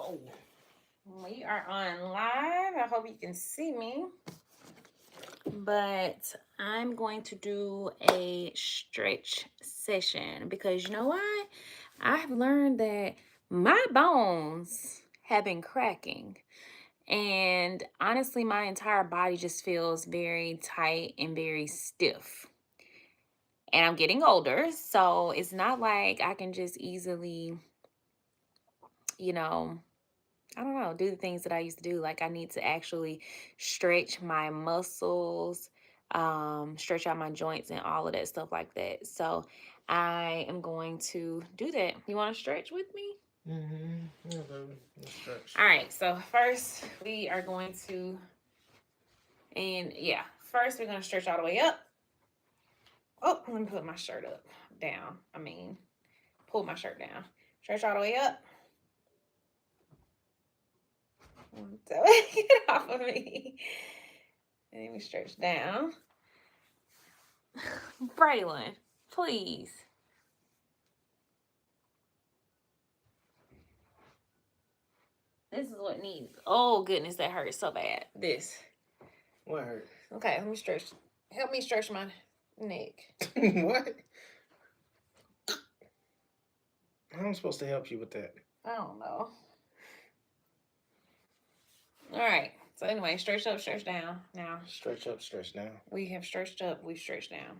Whoa. We are on live. I hope you can see me. But I'm going to do a stretch session because you know why? I've learned that my bones have been cracking. And honestly, my entire body just feels very tight and very stiff. And I'm getting older, so it's not like I can just easily, you know, I don't know, do the things that I used to do. Like I need to actually stretch my muscles, stretch out my joints and all of that stuff like that. So I am going to do that. You want to stretch with me? Mm-hmm. Yeah, baby. Let's stretch. All right. So first we are going to, first we're going to stretch all the way up. Oh, let me put my shirt up, down. Pull my shirt down. Stretch all the way up. So get off of me. And then we stretch down. Braylon, please. This is what needs. Oh goodness, that hurts so bad. This. What hurt? Okay, let me stretch. Help me stretch my neck. What? How am I supposed to help you with that? I don't know. All right. So anyway, stretch up, stretch down. Now. Stretch up, stretch down. We have stretched up. We've stretched down.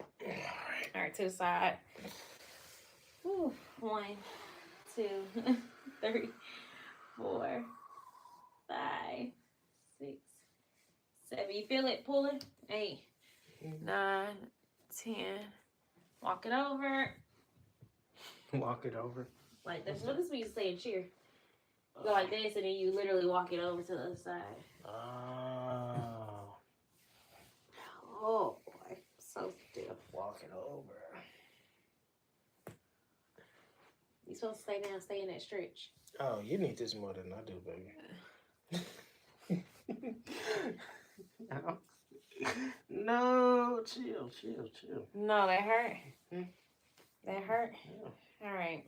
All right. All right, to the side. Whew. 1, 2, 3, 4, 5, 6, 7. You feel it? Pull it. 8, 9, 10. Walk it over. Walk it over. Like this. What this means? Say in cheer. Go like this, and then you literally walk it over to the other side. Oh. Oh boy, so stiff. Walk it over. You supposed to stay down, stay in that stretch. Oh, you need this more than I do, baby. No, chill. No, that hurt. Hmm? That hurt. Yeah. All right.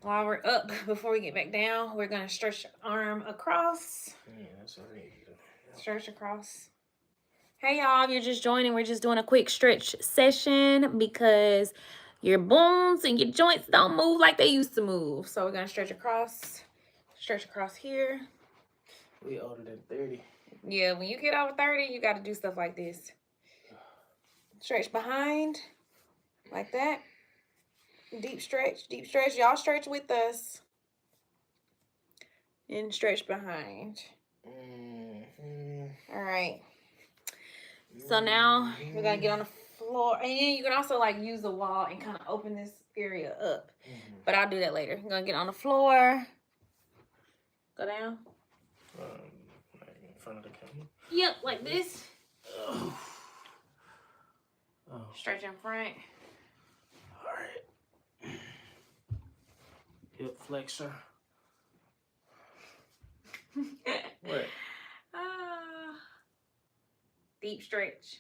While we're up, before we get back down, we're gonna stretch your arm across. Yeah, that's what I need to do. Stretch across. Hey y'all, if you're just joining, we're just doing a quick stretch session because your bones and your joints don't move like they used to move. So we're gonna stretch across here. We older than 30. Yeah, when you get over 30, you gotta do stuff like this. Stretch behind, like that. Deep stretch. Y'all stretch with us. And stretch behind. All right. So now we're gonna get on the floor, and then you can also like use the wall and kind of open this area up. But I'll do that later. I'm gonna get on the floor. Go down. Like in front of the camera. Yep, like this. Oh. Stretch in front. All right. Hip flexor. What? Deep stretch.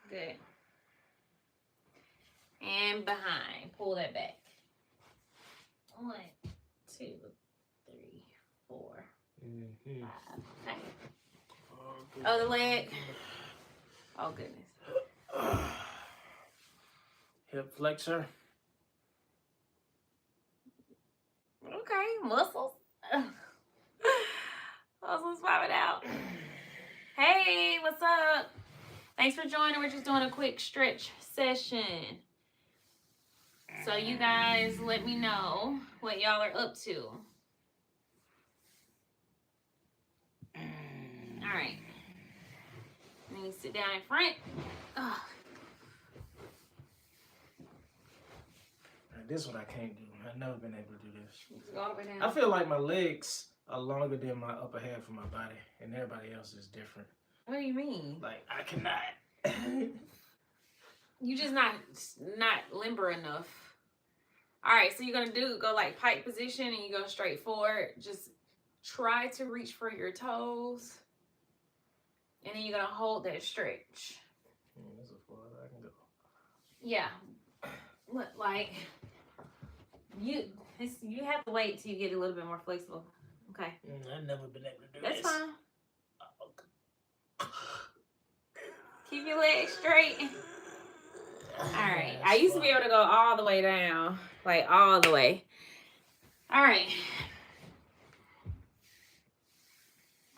Good. And behind. Pull that back. 1, 2, 3, 4, 5. Okay. Other leg. Oh goodness. Hip flexor. Okay, muscles. Muscles popping out. Hey, what's up? Thanks for joining. We're just doing a quick stretch session. So you guys let me know what y'all are up to. All right. Then you sit down in front. Oh. This is what I can't do. I've never been able to do this. Go all the way down. I feel like my legs are longer than my upper half of my body, and everybody else is different. What do you mean? Like, I cannot. You just not limber enough. All right, so you're gonna go like pike position, and you go straight forward. Just try to reach for your toes, and then you're gonna hold that stretch. That's as far as I can go. Yeah, like You have to wait till you get a little bit more flexible. Okay. I've never been able to do That's this. fine. Keep your legs straight. All right. I used to be able to go all the way down, like all the way. All right.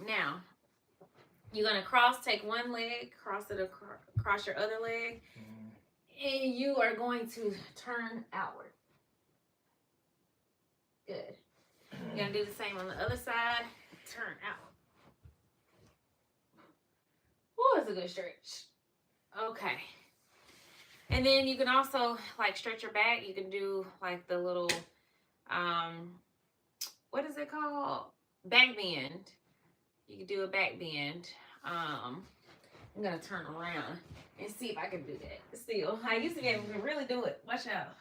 Now, you're going to take one leg, cross it across your other leg, and you are going to turn outward. Good. You're going to do the same on the other side. Turn out. Oh, it's a good stretch. Okay. And then you can also like stretch your back. You can do like the little, what is it called? Back bend. You can do a back bend. I'm going to turn around and see if I can do that. Still, I used to be able to really do it. Watch out.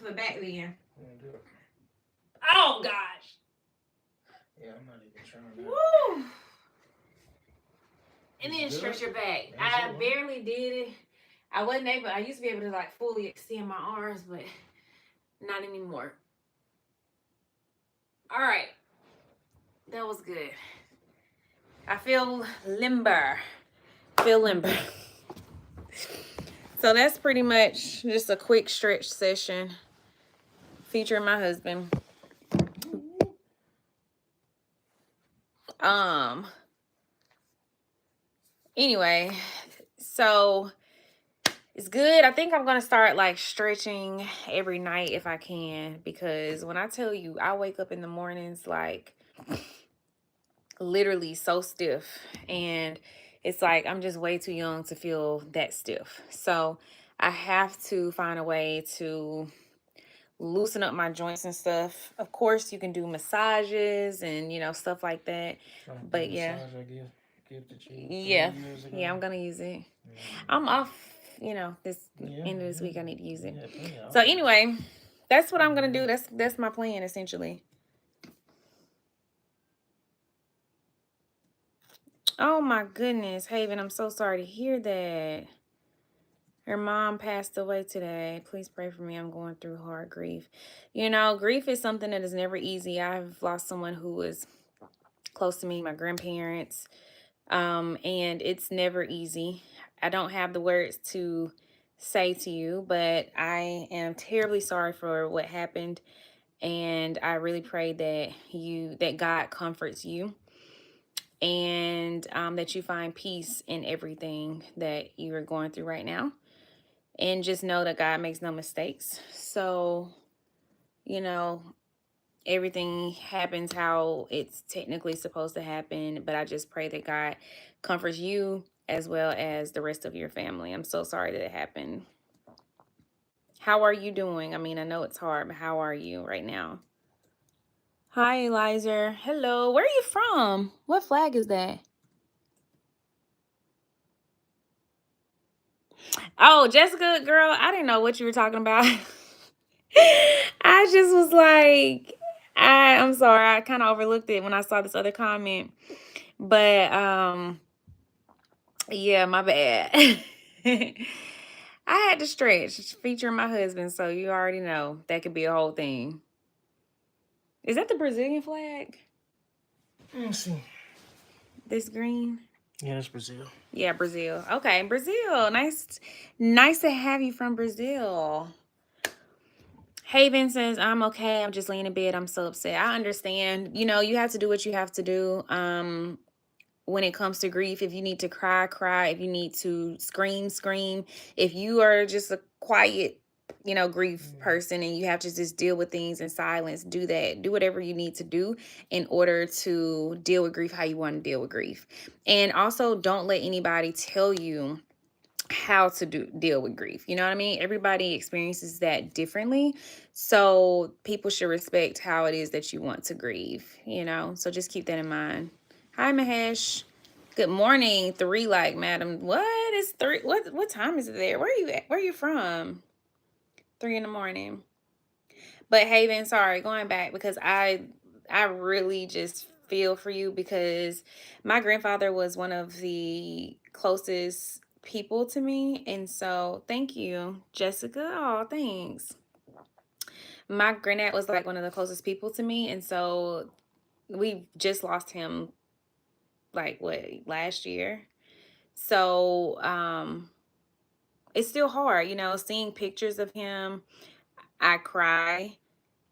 The back bend. Oh, gosh. Yeah, I'm not even trying. Woo! And then stretch your back. I barely did it. I wasn't able, I used to be able to like fully extend my arms, but not anymore. All right. That was good. I feel limber. So that's pretty much just a quick stretch session featuring my husband. Anyway, so it's good. I think I'm going to start like stretching every night if I can, because when I tell you, I wake up in the mornings like literally so stiff, and it's like I'm just way too young to feel that stiff. So I have to find a way to loosen up my joints and stuff. Of course, you can do massages and, you know, stuff like that. But yeah. Yeah, I'm gonna use it. I'm off, you know, this end of this week. I need to use it. So anyway, that's what I'm gonna do. That's my plan essentially. Oh my goodness, Haven, I'm so sorry to hear that. Her mom passed away today. Please pray for me. I'm going through hard grief. You know, grief is something that is never easy. I've lost someone who was close to me, my grandparents, and it's never easy. I don't have the words to say to you, but I am terribly sorry for what happened, and I really pray that God comforts you, and that you find peace in everything that you are going through right now. And just know that God makes no mistakes. So, you know, everything happens how it's technically supposed to happen. But I just pray that God comforts you as well as the rest of your family. I'm so sorry that it happened. How are you doing? I mean, I know it's hard, but how are you right now? Hi, Eliza. Hello. Where are you from? What flag is that? Oh, Jessica, girl, I didn't know what you were talking about. I just was like, I'm sorry, I kind of overlooked it when I saw this other comment. But yeah, my bad. I had to stretch featuring my husband, so you already know that could be a whole thing. Is that the Brazilian flag? Let's see. This green? Yeah, that's Brazil. Yeah, Brazil. Okay, Brazil. Nice to have you from Brazil. Haven says, I'm okay. I'm just laying in bed. I'm so upset. I understand. You know, you have to do what you have to do. When it comes to grief, if you need to cry, cry. If you need to scream, scream. If you are just a quiet, you know, grief person and you have to just deal with things in silence, do that. Do whatever you need to do in order to deal with grief how you want to deal with grief. And also, don't let anybody tell you how to deal with grief. You know what I mean? Everybody experiences that differently. So people should respect how it is that you want to grieve, you know? So just keep that in mind. Hi, Mahesh. Good morning. 3 like, madam. What is 3? What time is it there? Where are you at? Where are you from? 3 in the morning. But Haven, sorry, going back because I really just feel for you because my grandfather was one of the closest people to me. And so thank you, Jessica. Oh, thanks. My granddad was like one of the closest people to me, and so we just lost him like what, last year. So it's still hard, you know, seeing pictures of him, I cry.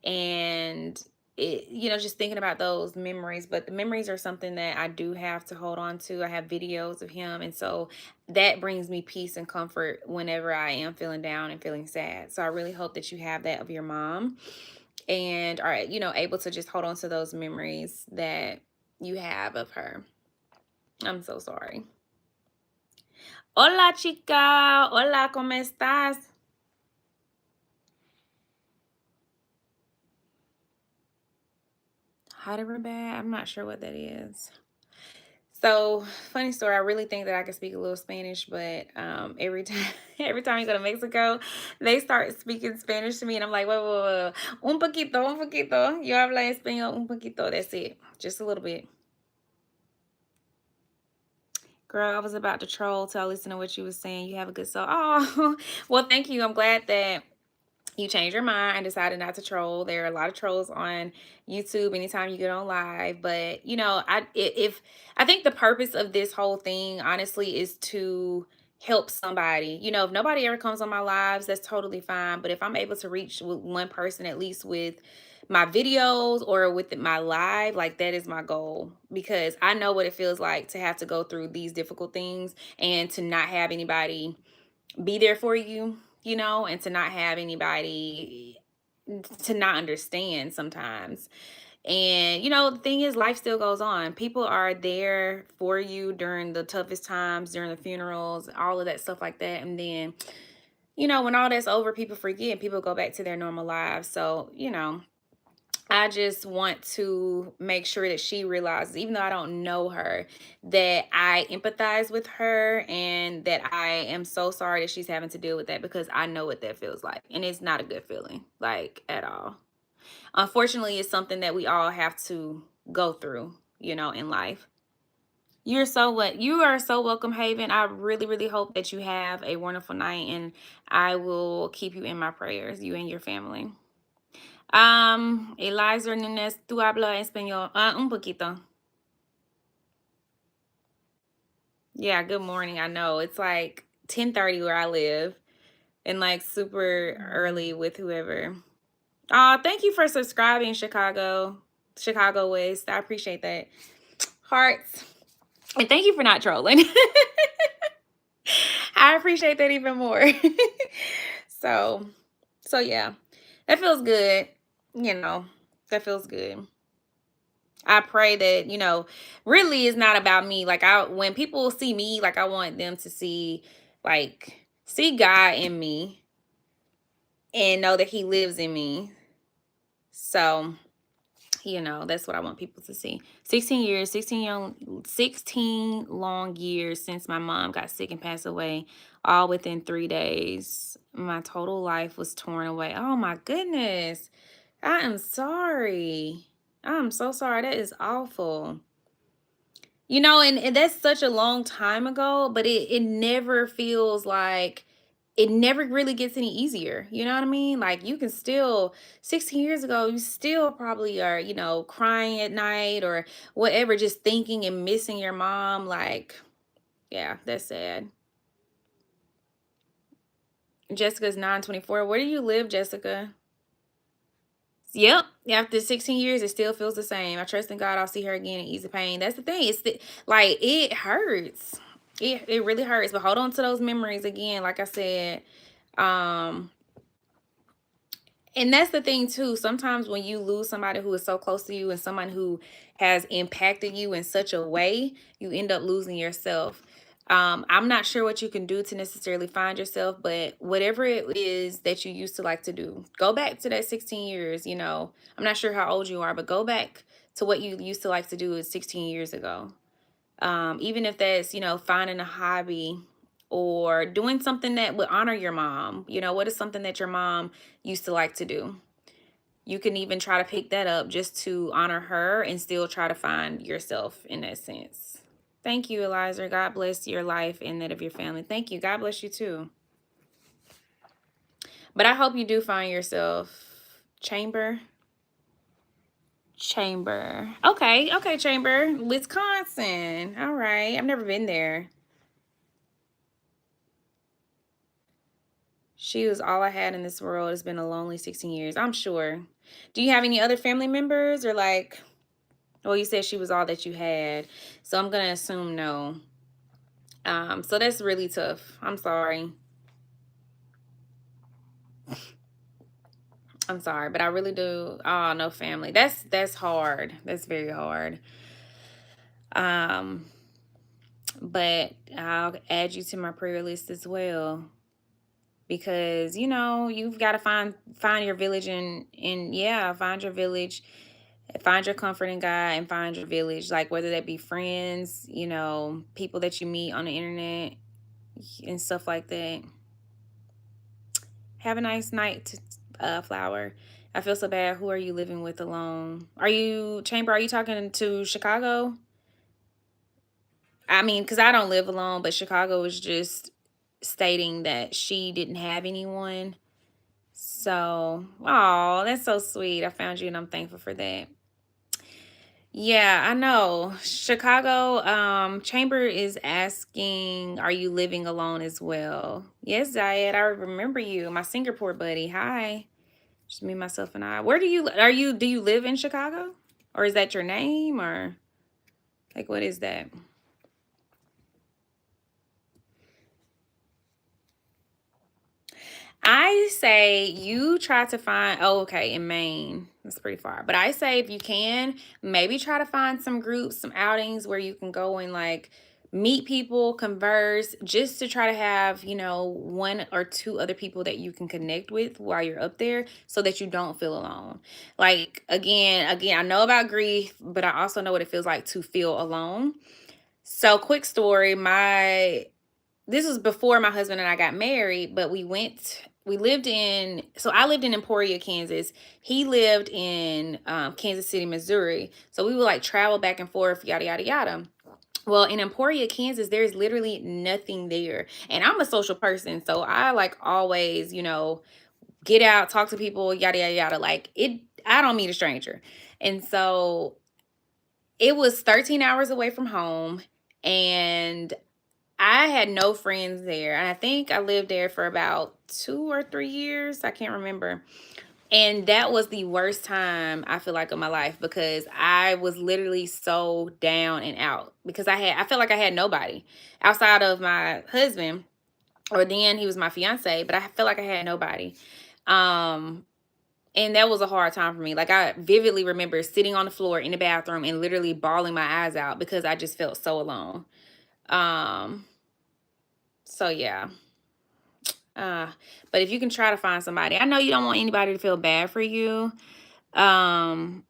And it, you know, just thinking about those memories, but the memories are something that I do have to hold on to. I have videos of him, and so that brings me peace and comfort whenever I am feeling down and feeling sad. So I really hope that you have that of your mom and are, you know, able to just hold on to those memories that you have of her. I'm so sorry. Hola, chica. Hola, ¿cómo estás? Hyderabad? I'm not sure what that is. So, funny story, I really think that I can speak a little Spanish, but every time every time you go to Mexico, they start speaking Spanish to me, and I'm like, whoa, whoa, whoa. Un poquito, un poquito. Yo hablo español un poquito. That's it. Just a little bit. Girl, I was about to troll till I listened to what you was saying. You have a good soul. Oh, well, thank you. I'm glad that you changed your mind and decided not to troll. There are a lot of trolls on YouTube anytime you get on live, but you know, if I think the purpose of this whole thing honestly is to help somebody. You know, if nobody ever comes on my lives, that's totally fine, but if I'm able to reach with one person at least with my videos or with my live, like that is my goal, because I know what it feels like to have to go through these difficult things and to not have anybody be there for you, you know, and to not have anybody to not understand sometimes. And, you know, the thing is, life still goes on. People are there for you during the toughest times, during the funerals, all of that stuff like that. And then, you know, when all that's over, people forget and people go back to their normal lives. So, you know, I just want to make sure that she realizes, even though I don't know her, that I empathize with her and that I am so sorry that she's having to deal with that, because I know what that feels like. And it's not a good feeling, like at all. Unfortunately, it's something that we all have to go through, you know, in life. You are so welcome, Haven. I really, really hope that you have a wonderful night, and I will keep you in my prayers, you and your family. Eliza Nunes, ¿tú hablas español? Un poquito. Yeah, good morning. I know it's like 10:30 where I live, and like super early with whoever. Thank you for subscribing, Chicago West. I appreciate that. Hearts. And thank you for not trolling. I appreciate that even more. so, so yeah, that feels good. You know, that feels good. I pray that, you know, really it's not about me. Like when people see me, like I want them to see God in me and know that he lives in me. So, you know, that's what I want people to see. 16 long years since my mom got sick and passed away, all within 3 days. My total life was torn away. Oh my goodness. I am sorry. I'm so sorry. That is awful. You know, and that's such a long time ago, but it never feels like it never really gets any easier. You know what I mean? Like you can still 16 years ago, you still probably are, you know, crying at night or whatever, just thinking and missing your mom. Like, yeah, that's sad. Jessica's 924. Where do you live, Jessica? Yep. After 16 years, it still feels the same. I trust in God I'll see her again and ease the pain. That's the thing. Like it hurts. It really hurts. But hold on to those memories again. Like I said, um, and that's the thing too. Sometimes when you lose somebody who is so close to you and someone who has impacted you in such a way, you end up losing yourself. I'm not sure what you can do to necessarily find yourself, but whatever it is that you used to like to do, go back to that 16 years. You know, I'm not sure how old you are, but go back to what you used to like to do 16 years ago. Even if that's, you know, finding a hobby or doing something that would honor your mom. You know, what is something that your mom used to like to do? You can even try to pick that up just to honor her and still try to find yourself in that sense. Thank you, Eliza. God bless your life and that of your family. Thank you. God bless you too. But I hope you do find yourself Chamber. Okay, Chamber. Wisconsin. All right. I've never been there. She was all I had in this world. It's been a lonely 16 years. I'm sure. Do you have any other family members or like, well, you said she was all that you had. So I'm going to assume no. So that's really tough. I'm sorry. I'm sorry, but I really do. Oh, no family. That's hard. That's very hard. But I'll add you to my prayer list as well. Because you've got to find your village and yeah, find your village, find your comfort in God, and find your village, like whether that be friends, people that you meet on the internet and stuff like that. Have a nice night, Flower. I feel so bad. Who are you living with alone? Are you talking to Chicago? I mean, because I don't live alone, but Chicago is just stating that she didn't have anyone. So, oh, that's so sweet. I found you and I'm thankful for that. Yeah, I know. Chicago, Chamber is asking, are you living alone as well? Yes, Zayed, I remember you, my Singapore buddy. Hi. Just me, myself, and I. Do you live in Chicago? Or is that your name? Or like what is that? I say you try to find, okay, in Maine. That's pretty far. But I say if you can, maybe try to find some groups, some outings where you can go and like meet people, converse, just to try to have, one or two other people that you can connect with while you're up there so that you don't feel alone. Like again, I know about grief, but I also know what it feels like to feel alone. So quick story, this was before my husband and I got married, but I lived in Emporia, Kansas. He lived in Kansas City, Missouri. So we would like travel back and forth, yada, yada, yada. Well, in Emporia, Kansas, there's literally nothing there. And I'm a social person. So I like always, get out, talk to people, yada, yada, yada. I don't meet a stranger. And so it was 13 hours away from home. And I had no friends there. And I think I lived there for about 2 or 3 years. I can't remember. And that was the worst time I feel like of my life because I was literally so down and out because I felt like I had nobody outside of my husband, or then he was my fiance, but I felt like I had nobody. And that was a hard time for me. Like I vividly remember sitting on the floor in the bathroom and literally bawling my eyes out because I just felt so alone. So yeah. But if you can try to find somebody, I know you don't want anybody to feel bad for you. And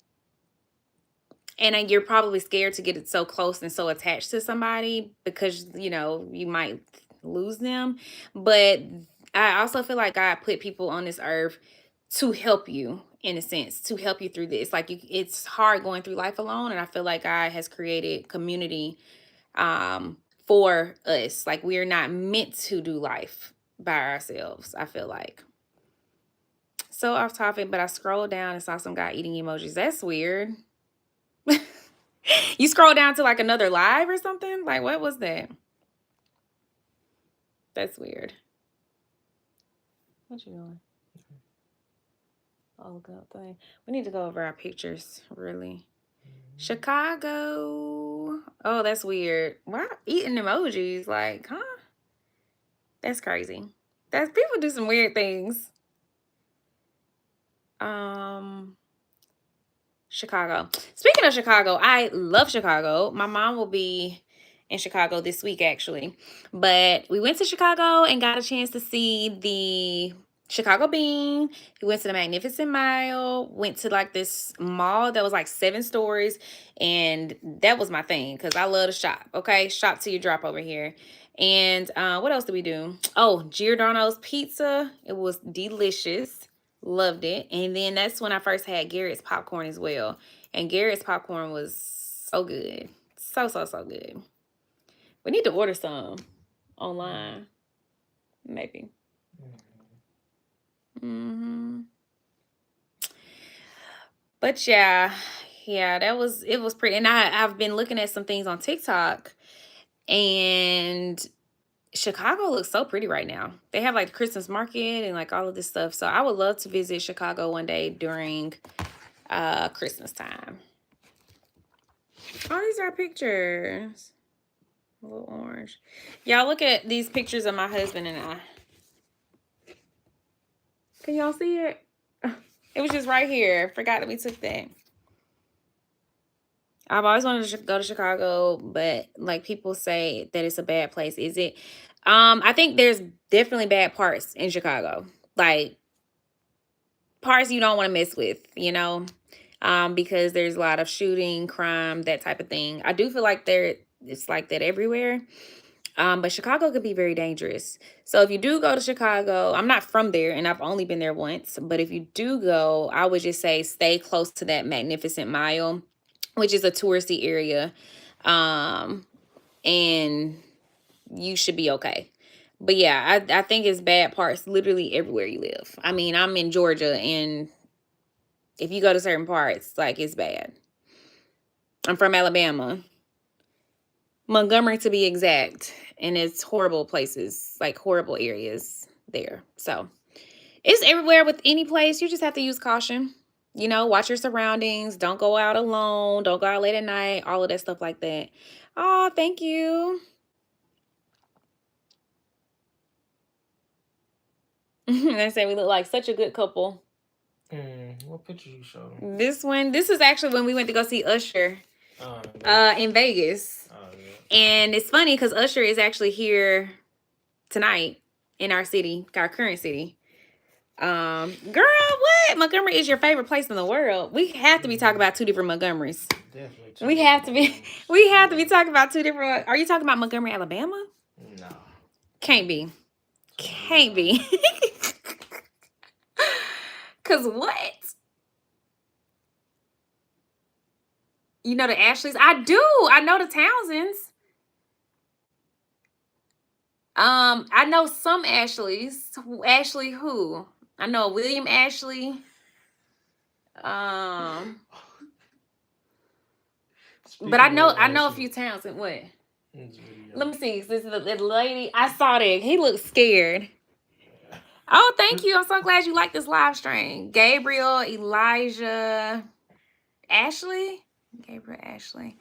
you're probably scared to get it so close and so attached to somebody because, you might lose them. But I also feel like God put people on this earth to help you, in a sense, to help you through this. Like it's hard going through life alone. And I feel like God has created community for us. Like we're not meant to do life by ourselves, I feel like. So off topic, but I scrolled down and saw some guy eating emojis. That's weird. You scroll down to like another live or something? Like what was that? That's weird. What you doing? Oh, good thing. We need to go over our pictures, really. Chicago. Oh, that's weird. Why eating emojis? Like, huh? That's crazy. People do some weird things. Chicago. Speaking of Chicago, I love Chicago. My mom will be in Chicago this week, actually. But we went to Chicago and got a chance to see the Chicago Bean. We went to the Magnificent Mile, went to like this mall that was like 7 stories. And that was my thing because I love to shop. Okay, shop till you drop over here. And what else did we do? Oh, Giordano's Pizza. It was delicious. Loved it. And then that's when I first had Garrett's popcorn as well. And Garrett's popcorn was so good. So good. We need to order some online. Maybe. But yeah, it was pretty. And I've been looking at some things on TikTok, and Chicago looks so pretty right now. They have like the Christmas market and like all of this stuff. So I would love to visit Chicago one day during Christmas time. Oh, these are pictures. A little orange. Y'all look at these pictures of my husband and I. Can y'all see it? It was just right here. Forgot that we took that. I've always wanted to go to Chicago, but like people say that it's a bad place. Is it? I think there's definitely bad parts in Chicago. Like parts you don't want to mess with, you know, because there's a lot of shooting, crime, that type of thing. I do feel like it's like that everywhere. But Chicago could be very dangerous. So if you do go to Chicago, I'm not from there and I've only been there once, but if you do go, I would just say stay close to that Magnificent Mile, which is a touristy area. And you should be okay. But yeah, I think it's bad parts literally everywhere you live. I mean, I'm in Georgia, and if you go to certain parts, like it's bad. I'm from Alabama, Montgomery to be exact, and it's horrible places, like horrible areas there. So it's everywhere with any place. You just have to use caution. You know, watch your surroundings. Don't go out alone. Don't go out late at night. All of that stuff like that. Oh, thank you. They say we look like such a good couple. What picture you showed? This is actually when we went to go see Usher in Vegas. Oh, yeah. And it's funny because Usher is actually here tonight in our city, our current city. Girl, what? Montgomery is your favorite place in the world. We have to be talking about two different Montgomerys. Definitely. We have to be talking about two different. Are you talking about Montgomery, Alabama? No. Can't be. Can't be. Cause what? You know the Ashleys? I do. I know the Townsends. I know some Ashleys. Ashley who? I know William Ashley. But I know a few Townsend. What? Let me see. This is the lady. I saw that. He looked scared. Oh, thank you. I'm so glad you like this live stream. Gabriel, Elijah, Ashley. Gabriel, Ashley.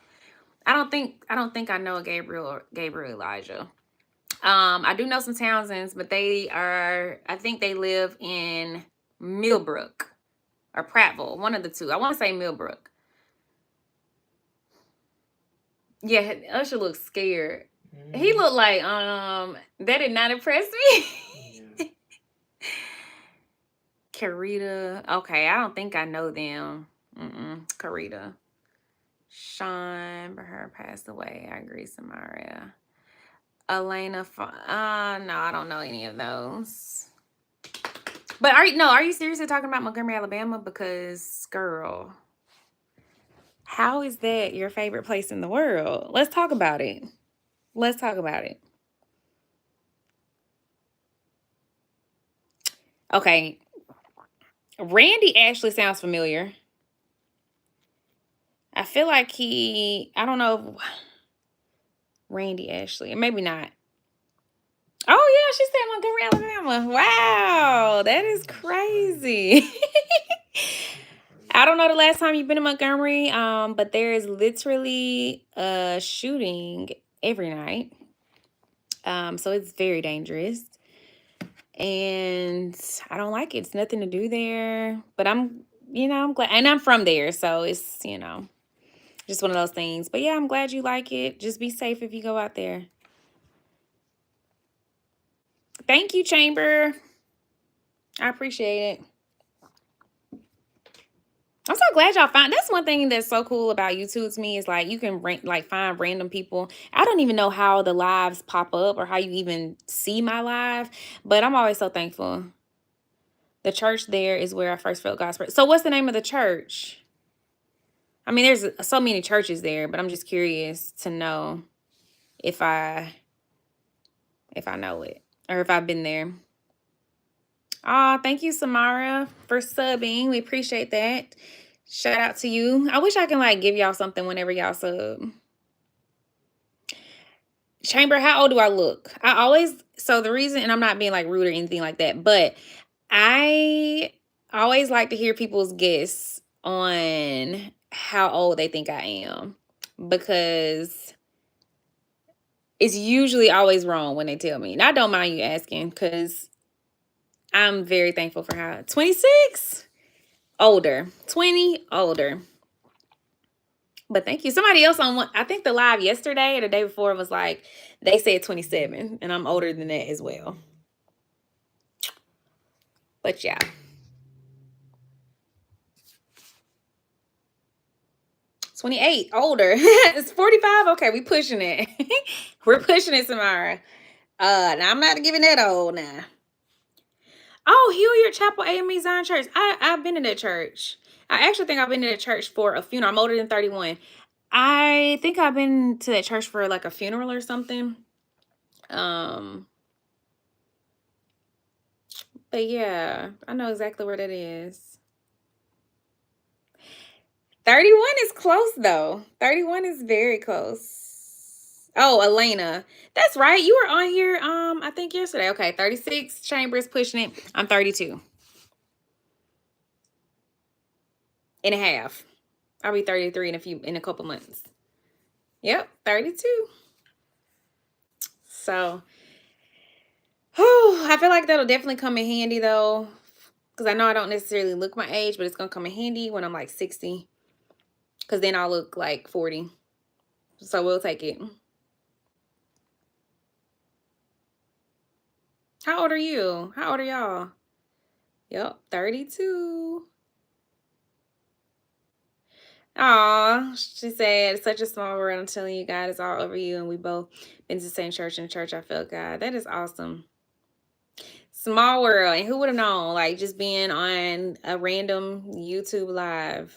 I don't think I know a Gabriel Elijah. I do know some Townsends, but I think they live in Millbrook or Prattville, one of the two. I want to say Millbrook. Yeah, Usher looks scared. He looked like that did not impress me. Yeah. Carita. Okay, I don't think I know them. Carita. Sean, but her passed away. I agree, Samaria. Elena. No, I don't know any of those. But are you seriously talking about Montgomery, Alabama? Because, girl, how is that your favorite place in the world? Let's talk about it. Okay. Randy Ashley sounds familiar. I feel like I don't know. Randy Ashley, maybe not. Oh, yeah, she said Montgomery, Alabama. Wow, that is crazy. I don't know the last time you've been to Montgomery, but there is literally a shooting every night. So it's very dangerous. And I don't like it. It's nothing to do there. But I'm glad. And I'm from there, so it's, just one of those things. But yeah, I'm glad you like it. Just be safe if you go out there. Thank you, Chamber. I appreciate it. I'm so glad y'all find. That's one thing that's so cool about YouTube to me is like you can find random people. I don't even know how the lives pop up or how you even see my live, but I'm always so thankful. The church there is where I first felt God's presence. So what's the name of the church? I mean, there's so many churches there, but I'm just curious to know if I know it or if I've been there. Thank you, Samara, for subbing. We appreciate that. Shout out to you. I wish I can like give y'all something whenever y'all sub. Chamber, how old do I look? So the reason, and I'm not being like rude or anything like that, but I always like to hear people's guess on how old they think I am, because it's usually always wrong when they tell me. And I don't mind you asking, because I'm very thankful for how 26 older, 20 older. But thank you. Somebody else on one, I think the live yesterday or the day before was like, they said 27, and I'm older than that as well. But yeah. 28, older. It's 45. Okay, we pushing it. We're pushing it, Samara. Now I'm not giving that old now. Oh, Hilliard Chapel AME Zion Church. I've been in that church. I actually think I've been in that church for a funeral. I'm older than 31. I think I've been to that church for like a funeral or something. But yeah, I know exactly where that is. 31 is close though. 31 is very close. Oh, Elena. That's right. You were on here I think yesterday. Okay, 36 Chambers pushing it. I'm 32 and a half. I'll be 33 in a couple months. Yep, 32. So, I feel like that'll definitely come in handy though, because I know I don't necessarily look my age, but it's gonna come in handy when I'm like 60, because then I'll look like 40. So we'll take it. How old are you? How old are y'all? Yep, 32. Aw, she said, it's such a small world. I'm telling you, God is all over you, and we both been to the same church. In the church, I felt God. That is awesome. Small world. And who would have known? Like, just being on a random YouTube live.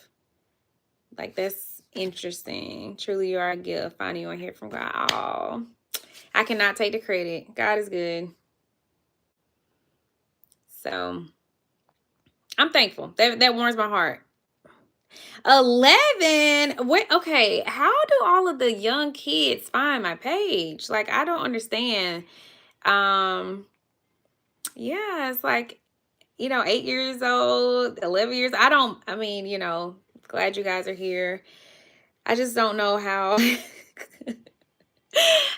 Like, that's interesting. Truly, you are a gift. Finding you on here from God. Oh, I cannot take the credit. God is good. So, I'm thankful. That warms my heart. 11. Wait, okay. How do all of the young kids find my page? Like, I don't understand. Yeah, it's like, 8 years old, 11 years. I mean, glad you guys are here. I just don't know how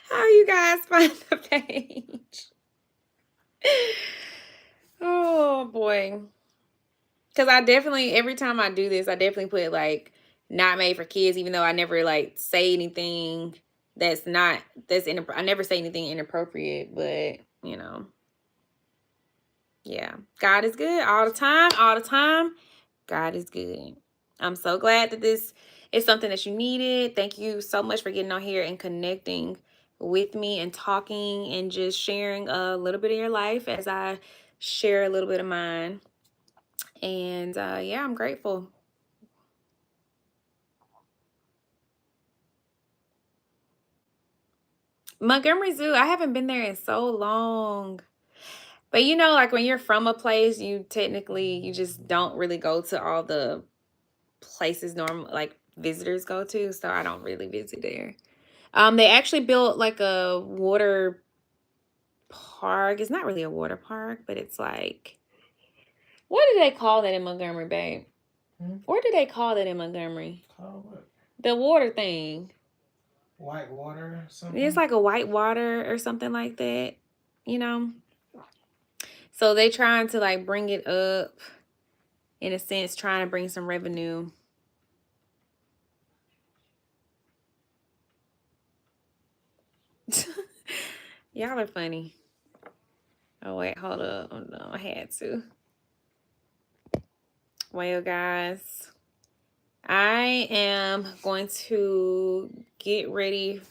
how you guys find the page. Oh boy. Because I definitely, every time I do this, I definitely put like not made for kids, even though I never like say anything I never say anything inappropriate, but yeah, God is good all the time, all the time. God is good. I'm so glad that this is something that you needed. Thank you so much for getting on here and connecting with me and talking and just sharing a little bit of your life as I share a little bit of mine. And yeah, I'm grateful. Montgomery Zoo, I haven't been there in so long. But like when you're from a place, you just don't really go to all the places normal like visitors go to. So I don't really visit there. They actually built like a water park. It's not really a water park, but it's like, what do they call that in Montgomery, babe? What do they call that in Montgomery? Call what? The water thing. White water or something? It's like a white water or something like that, So they trying to like bring it up, in a sense, trying to bring some revenue. Y'all are funny. Oh, wait, hold up. Oh, no, I had to. Well, guys, I am going to get ready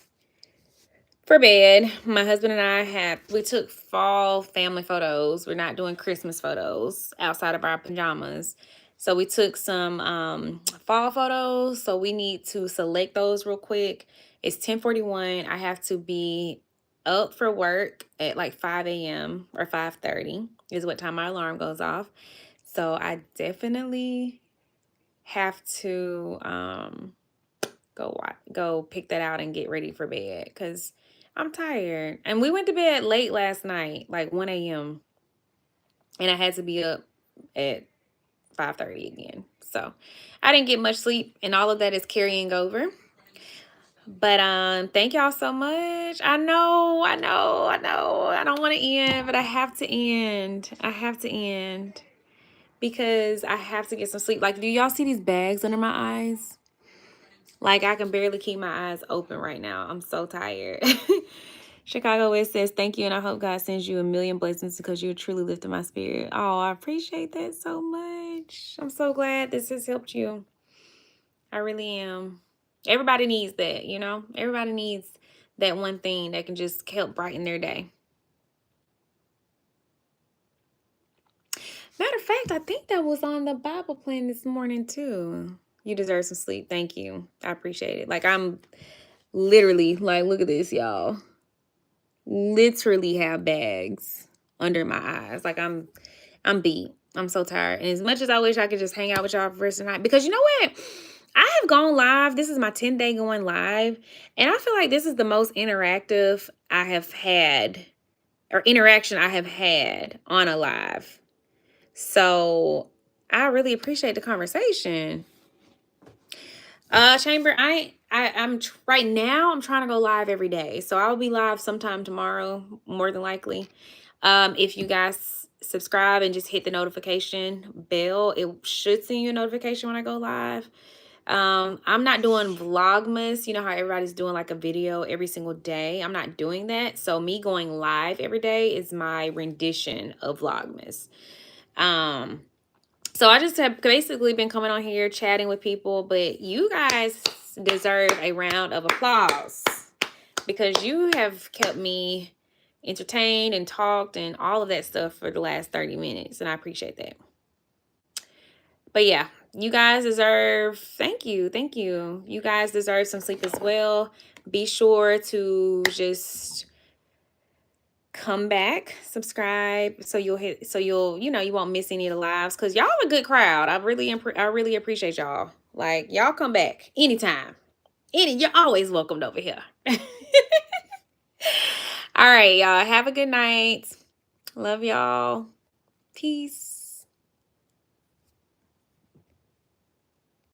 for bed. My husband and I we took fall family photos. We're not doing Christmas photos outside of our pajamas. So we took some fall photos. So we need to select those real quick. It's 10:41. I have to be up for work at like 5 a.m. or 5:30 is what time my alarm goes off. So I definitely have to go pick that out and get ready for bed because I'm tired. And we went to bed late last night, like 1 a.m. And I had to be up at 5:30 again. So I didn't get much sleep, and all of that is carrying over. But thank y'all so much. I know. I don't want to end, but I have to end. I have to end because I have to get some sleep. Like, do y'all see these bags under my eyes? Like, I can barely keep my eyes open right now. I'm so tired. Chicago West says, thank you, and I hope God sends you a million blessings because you're truly lifting my spirit. Oh, I appreciate that so much. I'm so glad this has helped you. I really am. Everybody needs that, you know? Everybody needs that one thing that can just help brighten their day. Matter of fact, I think that was on the Bible plan this morning, too. You deserve some sleep. Thank you. I appreciate it. Like, I'm literally, like, look at this, y'all. Literally have bags under my eyes. Like, I'm beat. I'm so tired. And as much as I wish I could just hang out with y'all for the rest of the night, because you know what? I have gone live. This is my 10th day going live. And I feel like this is the most interactive I have had, or interaction I have had on a live. So I really appreciate the conversation. Chamber, I'm right now I'm trying to go live every day. So I'll be live sometime tomorrow, more than likely. If you guys subscribe and just hit the notification bell, it should send you a notification when I go live. I'm not doing Vlogmas. You know how everybody's doing like a video every single day. I'm not doing that. So me going live every day is my rendition of Vlogmas. So I just have basically been coming on here chatting with people, but you guys deserve a round of applause because you have kept me entertained and talked and all of that stuff for the last 30 minutes, and I appreciate that. But yeah, you guys deserve, thank you. You guys deserve some sleep as well. Be sure to just come back, subscribe, so you'll you won't miss any of the lives, because y'all a good crowd. I really appreciate y'all. Like, y'all come back anytime. You're always welcomed over here. All right, y'all. Have a good night. Love y'all. Peace.